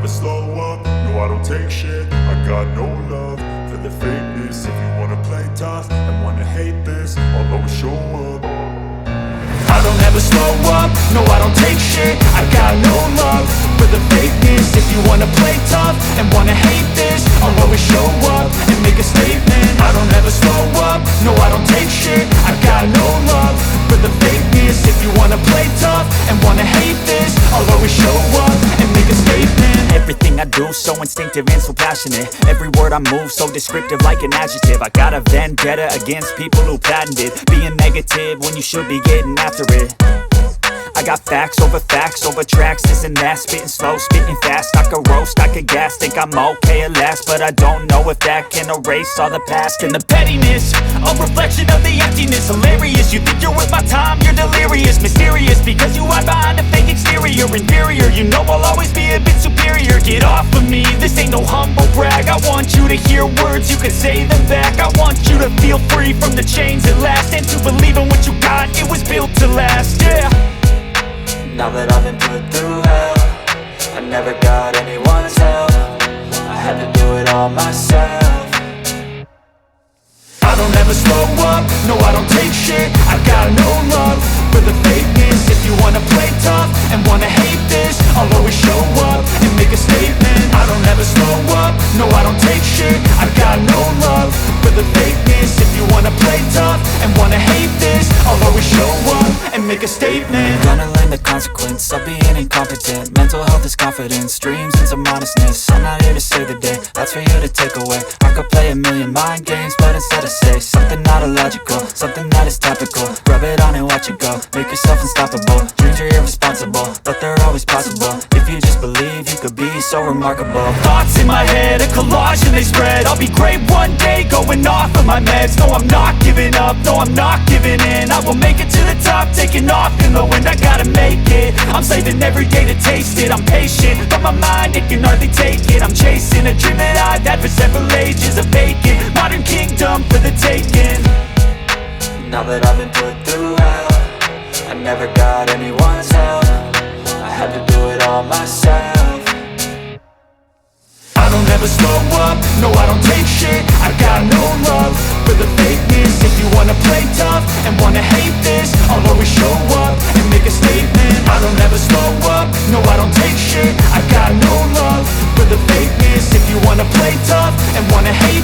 slow up, no I don't take shit. I got no love for the fakeness. If you wanna play tough and wanna hate this, I'll always show up. I don't ever slow up, no I don't take shit. I got no love for the fakeness. If you wanna play tough and wanna hate this, I'll always show up and make a statement. I don't ever slow up, no I don't take shit. I got no love for the fakeness. If you wanna play tough and wanna hate this, I'll always show up and make a statement. Everything I do so instinctive and so passionate. Every word I move so descriptive like an adjective. I got a vendetta against people who patented being negative when you should be getting after it. I got facts over tracks, this and that. Spitting slow, spitting fast, I could roast, I could gas. Think I'm okay at last, but I don't know if that can erase all the past. And the pettiness, a reflection of the emptiness. Hilarious, you think you're worth my time, you're delirious. Mysterious, because you hide behind a fake exterior. Inferior, you know I'll always be a bit superior. Get off of me, this ain't no humble brag. I want you to hear words, you can say them back. I want you to feel free from the chains at last, and to believe in what you got, it was built to last, yeah. Now that I've been put through hell, I never got anyone's help. I had to do it all myself. I don't ever slow up, no I don't take shit. I got no love for the fakeness. If you wanna play tough and wanna hate this, I'll always show up and make a statement. I don't ever slow up, no I don't take shit. I got no love for the fakeness. If you wanna play tough and wanna hate this, I'll always show up and make a statement. Gonna learn the consequence of being incompetent. Mental health is confidence, dreams and some honestness. I'm not here to save the day, that's for you to take away. I could play a million mind games, but instead I say something not illogical, something that is topical. Rub it on and watch it go, make yourself unstoppable. Dreams are irresponsible, but they're always possible. If you just believe, you could be so remarkable. Thoughts in my head, a collage and they spread. I'll be great one day, going off of my meds. No, I'm not giving up, no, I'm not giving in. I will make it to the top, taking off in the wind. I gotta make it, I'm saving every day to taste it. I'm patient, but my mind, it can hardly take it. I'm chasing a dream that I've had for several ages. A vacant, modern kingdom for the taking. Now that I've been put through hell, I never got anyone's help. I had to do it all myself. I don't ever slow up, no I don't take shit. I got no love for the fakeness. If you wanna play tough and wanna hate this, I'll always show up and make a statement. I don't ever slow up, no I don't take shit. I got no love for the fakeness. If you wanna play tough and wanna hate